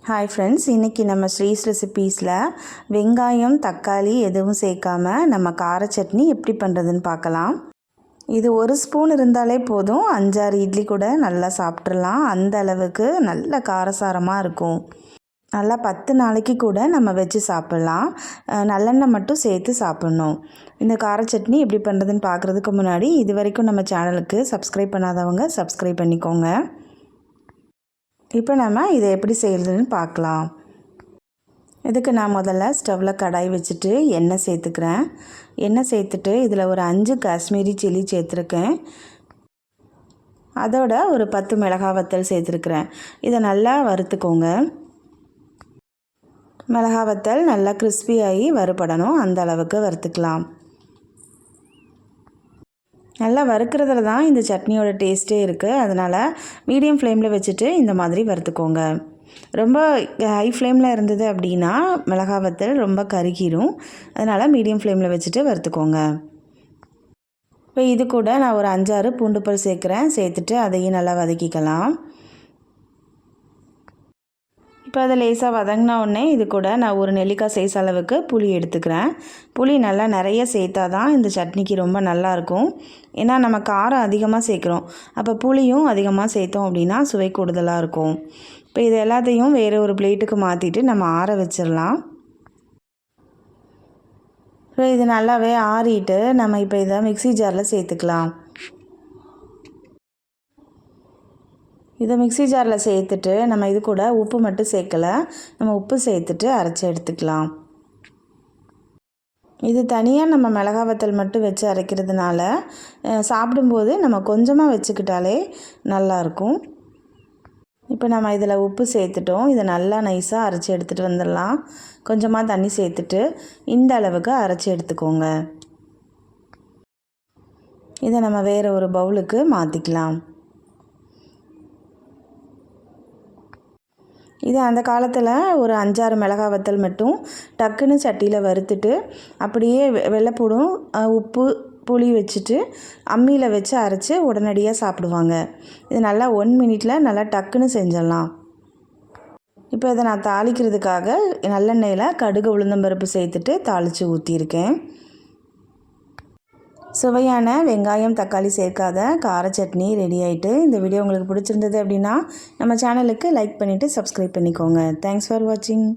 Hi friends, இன்றைக்கி நம்ம ஸ்ரீஸ் ரெசிபீஸில் வெங்காயம் தக்காளி எதுவும் சேர்க்காம நம்ம கார சட்னி எப்படி பண்ணுறதுன்னு பார்க்கலாம். இது ஒரு ஸ்பூன் இருந்தாலே போதும், 5-6 இட்லி கூட நல்லா சாப்பிட்றலாம். அந்த அளவுக்கு நல்ல காரசாரமாக இருக்கும். நல்லா 10 நாளைக்கு கூட நம்ம வச்சு சாப்பிட்லாம். நல்லெண்ணெய் மட்டும் சேர்த்து சாப்பிட்ணும். இந்த கார சட்னி எப்படி பண்ணுறதுன்னு பார்க்குறதுக்கு முன்னாடி இது வரைக்கும் நம்ம சேனலுக்கு சப்ஸ்கிரைப் பண்ணாதவங்க சப்ஸ்கிரைப் பண்ணிக்கோங்க. இப்போ நம்ம இதை எப்படி செய்கிறதுன்னு பார்க்கலாம். இதுக்கு நான் முதல்ல ஸ்டவ்வில் கடாய் வச்சுட்டு எண்ணெய் சேர்த்துக்கிறேன். எண்ணெய் சேர்த்துட்டு இதில் ஒரு 5 காஷ்மீரி சில்லி சேர்த்துருக்கேன். அதோட ஒரு 10 மிளகாய் வத்தல் சேர்த்துருக்குறேன். இதை நல்லா வறுத்துக்கோங்க. மிளகாய் வத்தல் நல்லா கிறிஸ்பியாகி வறுபடணும், அந்த அளவுக்கு வறுத்துக்கலாம். நல்லா வறுக்கிறதுல தான் இந்த சட்னியோட டேஸ்ட்டே இருக்குது. அதனால் மீடியம் ஃப்ளேமில் வச்சுட்டு இந்த மாதிரி வறுத்துக்கோங்க. ரொம்ப ஹை ஃப்ளேமில் இருந்தது அப்படின்னா மிளகாய் வத்தல் ரொம்ப கருகிரும். அதனால் மீடியம் ஃப்ளேமில் வச்சுட்டு வறுத்துக்கோங்க. இப்போ இது கூட நான் ஒரு 5-6 பூண்டு பல் சேர்க்குறேன். சேர்த்துட்டு அதையும் நல்லா வதக்கிக்கலாம். இப்போ அதை லேசாக வதங்கின உடனே இது கூட நான் ஒரு நெல்லிக்காய் சைஸ் அளவுக்கு புளி எடுத்துக்கிறேன். புளி நல்லா நிறைய சேர்த்தா தான் இந்த சட்னிக்கு ரொம்ப நல்லாயிருக்கும். ஏன்னா நம்ம காரம் அதிகமாக சேர்க்குறோம். அப்போ புளியும் அதிகமாக சேர்த்தோம் அப்படின்னா சுவை கூடுதலாக இருக்கும். இப்போ இது எல்லாத்தையும் வேறு ஒரு பிளேட்டுக்கு மாற்றிட்டு நம்ம ஆற வச்சிடலாம். இப்போ இது நல்லாவே ஆறிட்டு நம்ம இப்போ இதை மிக்ஸி ஜாரில் சேர்த்துக்கலாம். இதை மிக்ஸி ஜாரில் சேர்த்துட்டு நம்ம இது கூட உப்பு மட்டும் சேர்க்கலை, நம்ம உப்பு சேர்த்துட்டு அரைச்சி எடுத்துக்கலாம். இது தனியாக நம்ம மிளகாய் வத்தல் மட்டும் வச்சு அரைக்கிறதுனால சாப்பிடும்போது நம்ம கொஞ்சமாக வச்சுக்கிட்டாலே நல்லாயிருக்கும். இப்போ நம்ம இதில் உப்பு சேர்த்துட்டோம். இதை நல்லா நைஸாக அரைச்சி எடுத்துகிட்டு வந்துடலாம். கொஞ்சமாக தண்ணி சேர்த்துட்டு இந்த அளவுக்கு அரைச்சி எடுத்துக்கோங்க. இதை நம்ம வேறு ஒரு பவுலுக்கு மாற்றிக்கலாம். இது அந்த காலத்தில் ஒரு 5-6 மிளகாய் வத்தல் மட்டும் டக்குன்னு சட்டியில் வறுத்துட்டு அப்படியே வெள்ளைப்பூடும் உப்பு புளி வச்சுட்டு அம்மியில் வச்சு அரைச்சி உடனடியாக சாப்பிடுவாங்க. இது நல்லா 1 மினிட்டில் நல்லா டக்குன்னு செஞ்சிடலாம். இப்போ இதை நான் தாளிக்கிறதுக்காக நல்லெண்ணெயில் கடுகு உளுந்தம்பருப்பு சேர்த்துட்டு தாளித்து ஊற்றியிருக்கேன். சுவையான வெங்காயம் தக்காளி சேர்க்காத கார சட்னி ரெடி ஆகிட்டு. இந்த வீடியோ உங்களுக்கு பிடிச்சிருந்தது அப்படின்னா நம்ம சேனலுக்கு லைக் பண்ணிவிட்டு சப்ஸ்கிரைப் பண்ணிக்கோங்க. தேங்க்ஸ் ஃபார் வாட்சிங்.